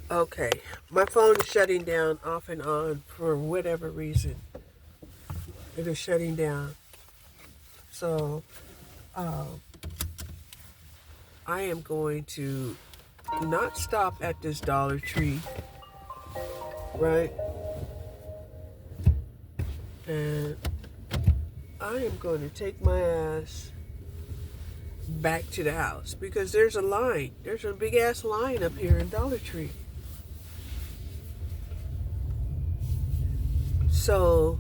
Okay, my phone is shutting down off and on for whatever reason. It is shutting down. So, I am going to not stop at this Dollar Tree, right? And I am going to take my ass back to the house because there's a line. There's a big ass line up here in Dollar Tree. So,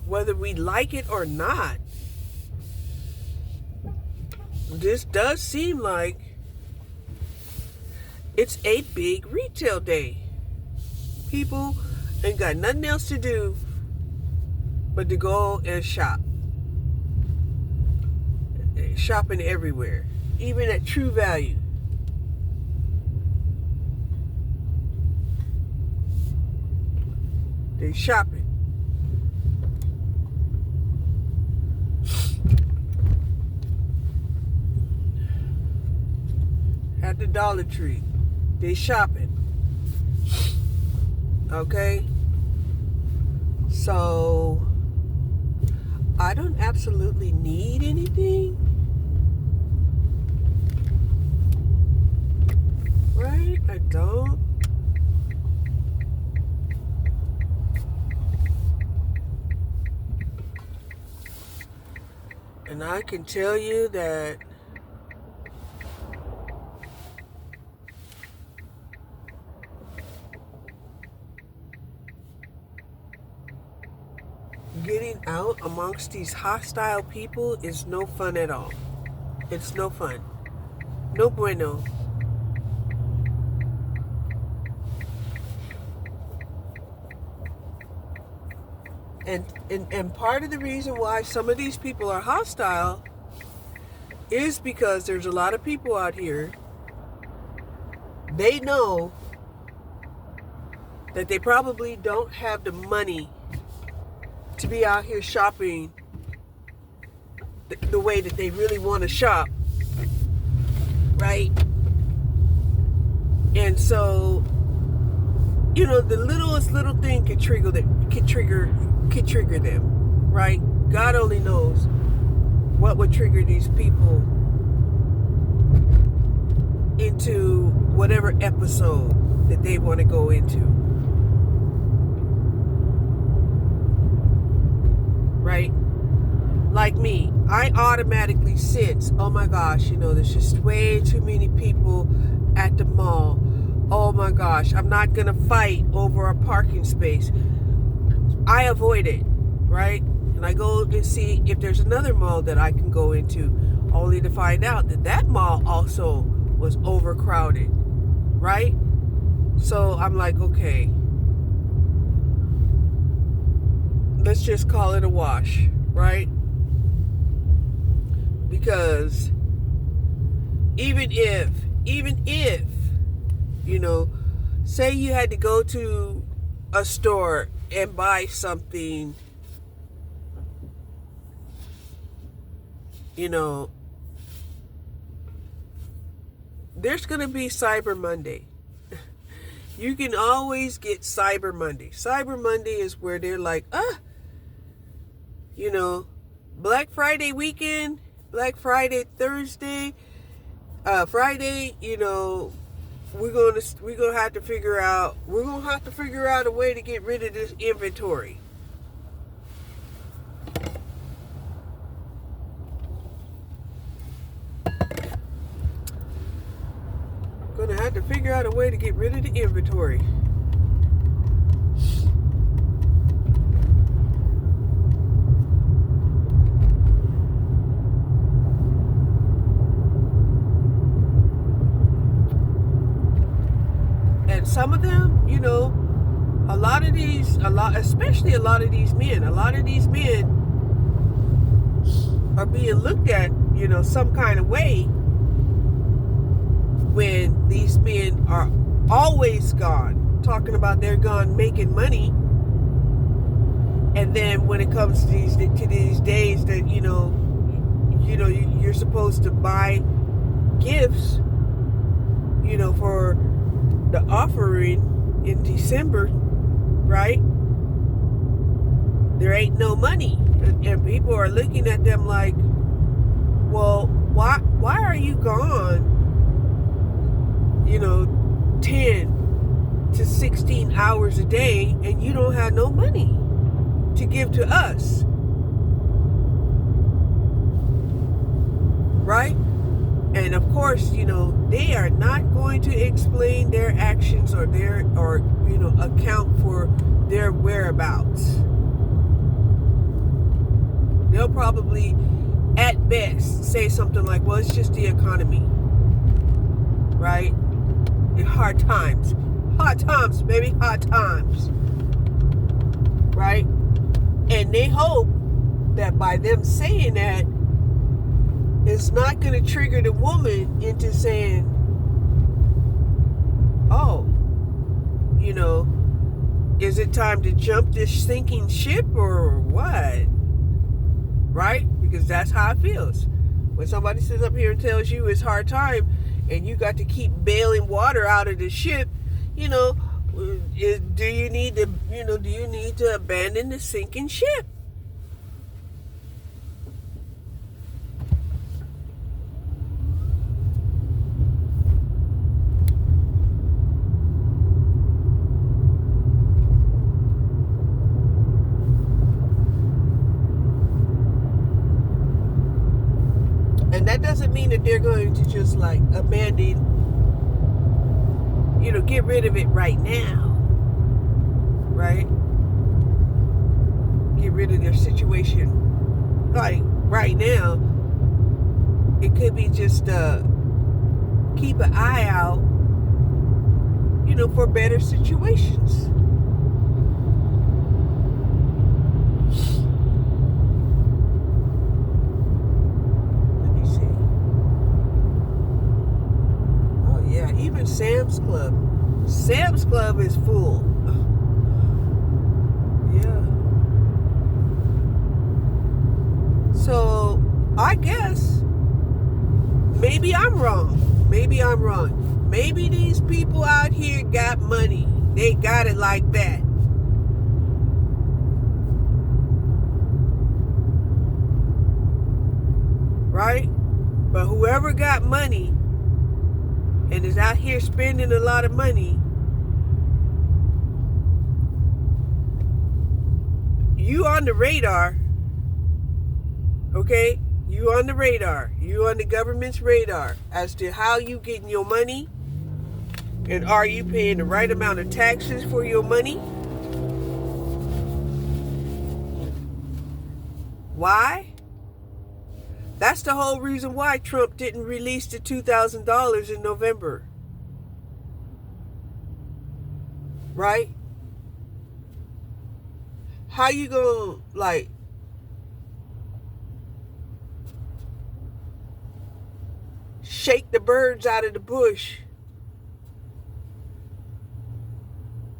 whether we like it or not, this does seem like it's a big retail day. People ain't got nothing else to do but to go and shop. Shopping everywhere, even at True Value. They shopping. At the Dollar Tree. They shopping. Okay? So, I don't absolutely need anything. Right? I don't. And I can tell you that getting out amongst these hostile people is no fun at all. It's no fun. No bueno. And part of the reason why some of these people are hostile is because there's a lot of people out here. They know that they probably don't have the money to be out here shopping the way that they really want to shop, right? And so, you know, the littlest little thing can trigger them, right? God only knows what would trigger these people into whatever episode that they want to go into. Right? Like me, I automatically sense, oh my gosh, you know, there's just way too many people at the mall. Oh my gosh, I'm not going to fight over a parking space. I avoid it, right? And I go and see if there's another mall that I can go into, only to find out that that mall also was overcrowded, right? So I'm like, okay, let's just call it a wash, right? Because even if, you know, say you had to go to a store and buy something, you know, there's going to be Cyber Monday. You can always get Cyber Monday. Cyber Monday is where they're like, you know, Black Friday weekend, Black Friday Thursday, Friday, you know, we're gonna have to figure out a way to get rid of this inventory. Gonna have to figure out a way to get rid of the inventory. And some of them, you know, especially a lot of these men are being looked at, you know, some kind of way when these men are always gone, talking about they're gone making money. And then when it comes to these days that, you know, you're supposed to buy gifts, for the offering in December, right? There ain't no money. And people are looking at them like, well, why are you gone, 10 to 16 hours a day and you don't have no money to give to us? Right? And of course, they are not going to explain their actions or account for their whereabouts. They'll probably, at best, say something like, well, it's just the economy. Right? Hard times. Hard times, baby. Hard times. Right? And they hope that by them saying that, it's not going to trigger the woman into saying, oh, is it time to jump this sinking ship or what? Right? Because that's how it feels. When somebody sits up here and tells you it's hard time and you got to keep bailing water out of the ship, do you need to abandon the sinking ship? And that doesn't mean that they're going to just like abandon, get rid of it right now. Right? Get rid of their situation like right now. It could be just keep an eye out, for better situations. Even Sam's Club. Sam's Club is full. Yeah. So, I guess maybe I'm wrong. Maybe these people out here got money. They got it like that. Right? But whoever got money and is out here spending a lot of money, you on the radar, okay? You on the radar. You on the government's radar as to how you getting your money, and are you paying the right amount of taxes for your money? Why? That's the whole reason why Trump didn't release the $2,000 in November. Right? How you gonna, shake the birds out of the bush?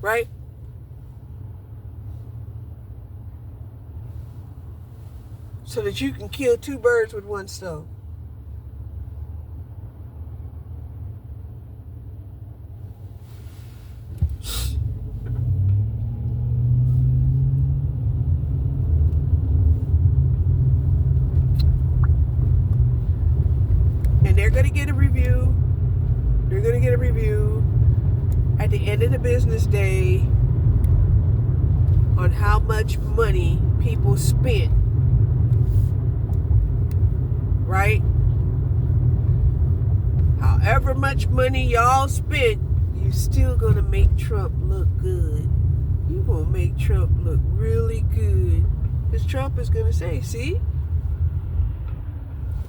Right? So that you can kill two birds with one stone. And they're going to get a review. They're going to get a review at the end of the business day on how much money people spent. Right? However much money y'all spent, you still gonna make Trump look good. You gonna make Trump look really good. Because Trump is gonna say, see?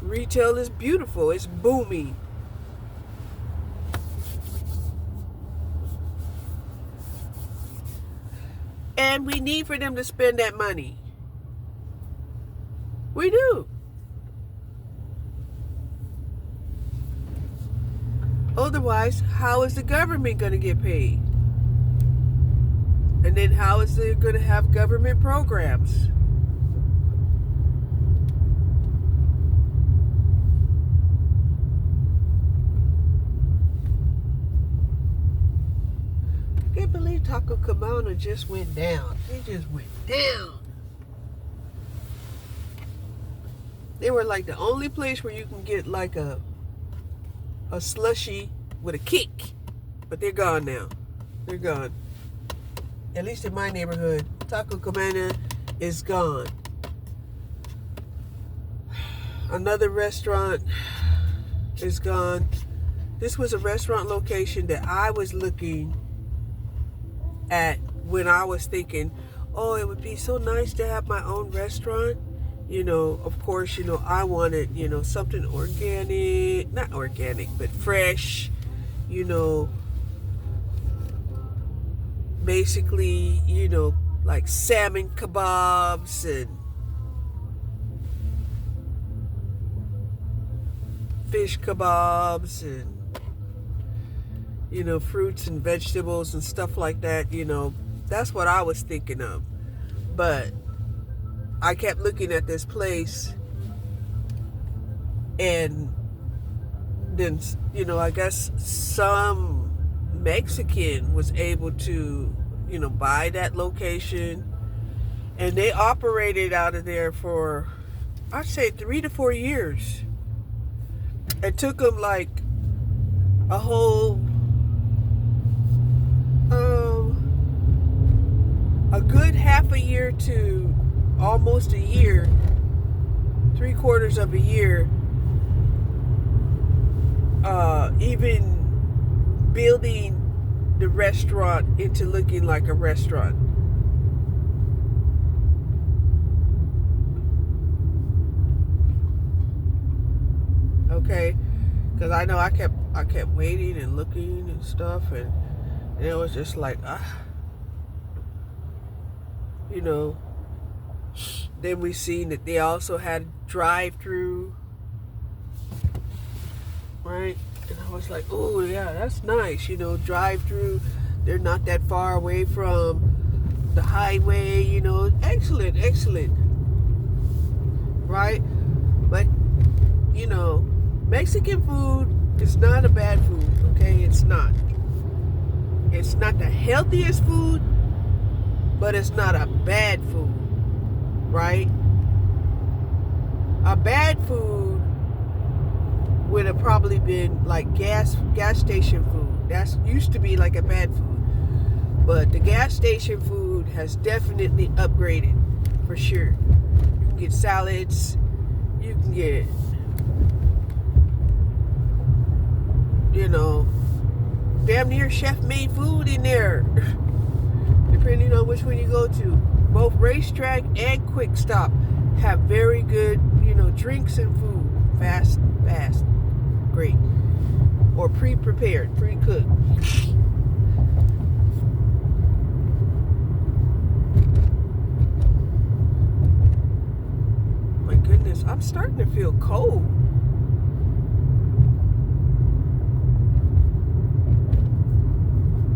Retail is beautiful. It's booming. And we need for them to spend that money. We do. Otherwise, how is the government going to get paid? And then how is it going to have government programs? Taco Cabana just went down. They just went down. They were like the only place where you can get like a slushy with a kick. But they're gone now. They're gone. At least in my neighborhood, Taco Cabana is gone. Another restaurant is gone. This was a restaurant location that I was looking at when I was thinking, oh, it would be so nice to have my own restaurant. You know, of course, you know, I wanted, you know, something organic, not organic, but fresh, you know, basically, you know, like salmon kebabs and fish kebabs and, you know, fruits and vegetables and stuff like that. You know, that's what I was thinking of. But I kept looking at this place, and then, you know, I guess some Mexican was able to, you know, buy that location, and they operated out of there for, I'd say, 3 to 4 years. It took them like a whole a good half a year to almost a year, 3/4 of a year, even building the restaurant into looking like a restaurant. Okay, because I know I kept waiting and looking and stuff, and it was just like, you know. Then we seen that they also had drive-through, right? And I was like, oh yeah, that's nice, you know, drive-through. They're not that far away from the highway, you know. Excellent, right? But, you know, Mexican food is not a bad food, okay? It's not. It's not the healthiest food, but it's not a bad food. Right? A bad food would have probably been like gas station food. That's used to be like a bad food. But the gas station food has definitely upgraded for sure. You can get salads, you can get, you know, damn near chef-made food in there. Depending on which one you go to. Both Racetrack and Quick Stop have very good, you know, drinks and food. Fast, great. Or pre-prepared, pre-cooked. My goodness, I'm starting to feel cold.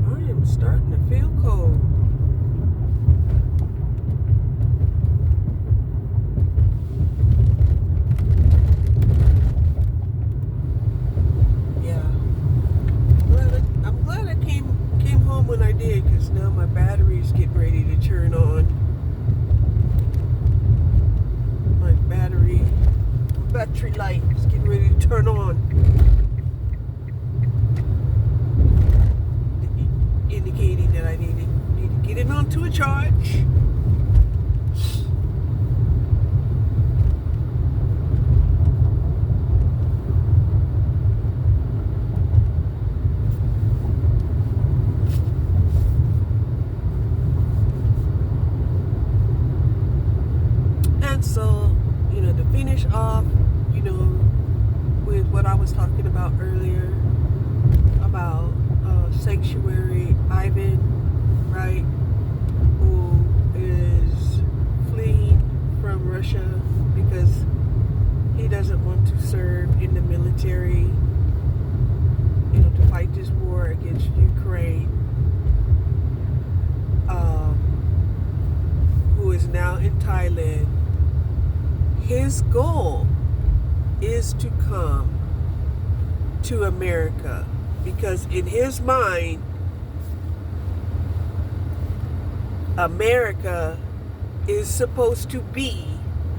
I am starting to feel cold. When I did, because now my battery's getting ready to turn on. My battery light is getting ready to turn on, indicating that I need to get it onto a charge. So, you know, to finish off, you know, with what I was talking about earlier about Sanctuary Ivan, right, who is fleeing from Russia because he doesn't want to serve in the military, you know, to fight this war against Ukraine, who is now in Thailand. His goal is to come to America because in his mind, America is supposed to be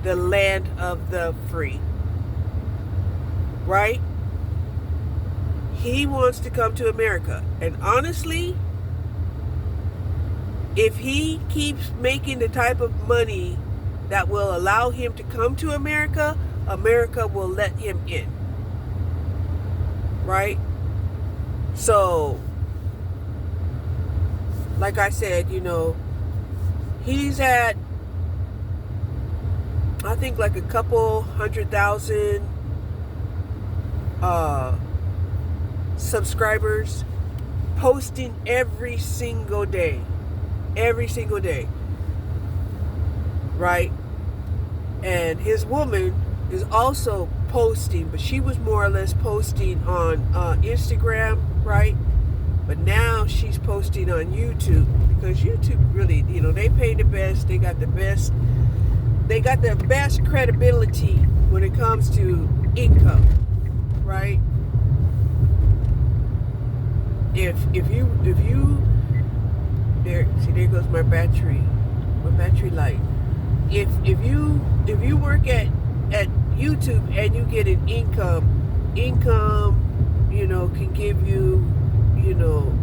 the land of the free, right? He wants to come to America. And honestly, if he keeps making the type of money that will allow him to come to America, America will let him in. Right? So, like I said, he's at, I think, like a couple 100,000 subscribers, posting every single day. Every single day. Right? And his woman is also posting, but she was more or less posting on Instagram, right? But now she's posting on YouTube, because YouTube really, they pay the best. They got the best credibility when it comes to income, right? If you there goes my battery light. If you work at YouTube and you get an income, can give you,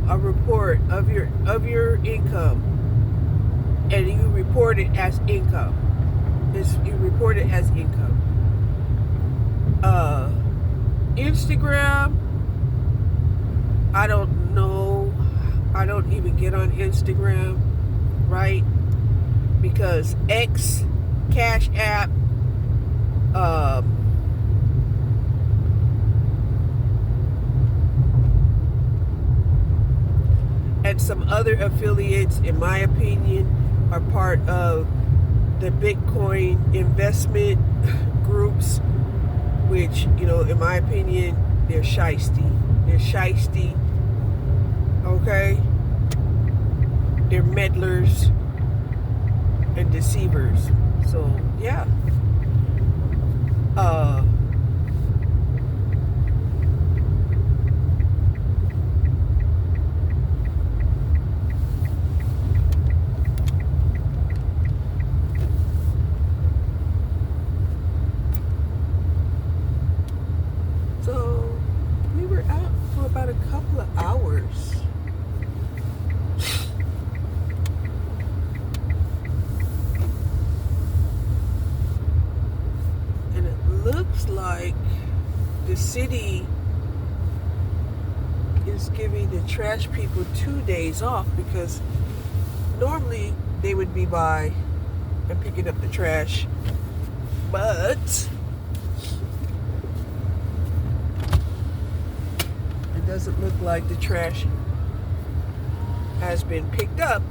a report of your income, and you report it as income. You report it as income. Instagram, I don't know. I don't even get on Instagram, right? Because X, Cash App, and some other affiliates, in my opinion, are part of the Bitcoin investment groups, which, in my opinion, they're shiesty. Okay? They're meddlers and deceivers. So, yeah. So, we were out for about a couple of hours. Looks like the city is giving the trash people 2 days off, because normally they would be by and picking up the trash, but it doesn't look like the trash has been picked up.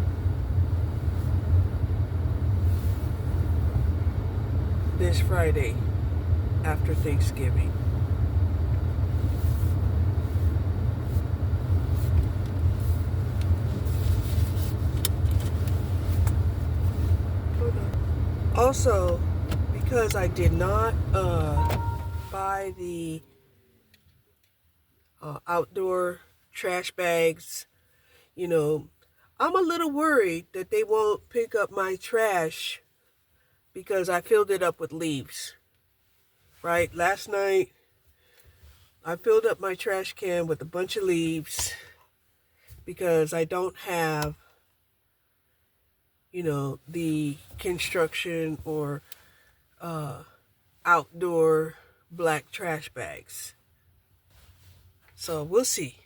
This Friday after Thanksgiving. Also, because I did not buy the outdoor trash bags, I'm a little worried that they won't pick up my trash, because I filled it up with leaves. Right? Last night, I filled up my trash can with a bunch of leaves, because I don't have, the construction or outdoor black trash bags. So we'll see.